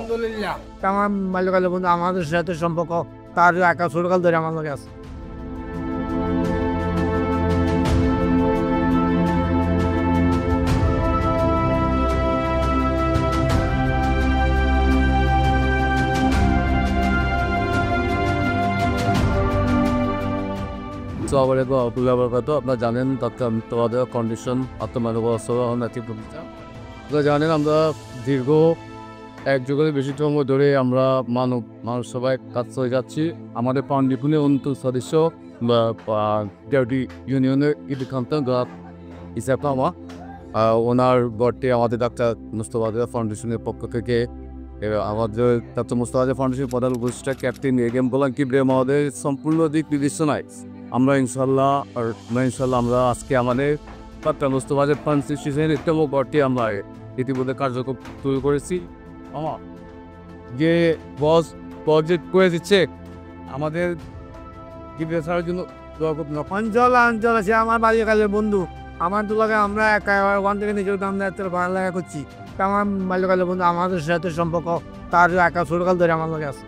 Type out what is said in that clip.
আলহামদুলিল্লাহ। আমার বাল্যকালের বন্ধু আমাদের সাথে সম্পর্ক তার একা ছোটকাল ধরে আমার লগে আছে। আসসালামু আলাইকুম আপনারা জানেন তত্ত্বাবধায়ক কন্ডিশন আত্মমানব অবস্থা প্রতিষ্ঠান। আপনারা জানেন আমরা দীর্ঘ এক যুগের বেশি সময় ধরে আমরা মানুষ সবাই কাজ করে যাচ্ছি। আমাদের ফাউন্ডেশনের অন্তর সদস্য বা ডেউটি ইউনিয়নের ইতিকান্ত হিসাব আমার ওনার গড়টি আমাদের ডাক্তার মুস্তফা ফাউন্ডেশনের পক্ষ থেকে আমাদের ডাক্তার মুস্তফা ফাউন্ডেশনের প্রধান উপদেষ্টা ক্যাপ্টেন এগেম বলান কি আমাদের সম্পূর্ণ দিক নির্দেশনায় আমরা ইনশাল্লাহ আমরা আজকে আমাদের ডাক্তার মুস্তফা ফাউন্ডেশনের একটু গড়টি আমরা ইতিমধ্যে কার্যক্রম শুরু করেছি। আমার যে প্রজেক্ট করে দিচ্ছে আমাদের ছাড়ার জন্য অঞ্চল আছে আমার বাল্যকালের বন্ধু। আমার দুলাকে আমরা ওয়ান থেকে নিজের আমরা এত ভালো লাগা করছি। আমার বাল্যকালের বন্ধু আমাদের সাথে সম্পর্ক তার একা ছোটকাল ধরে আমার লগে আছে।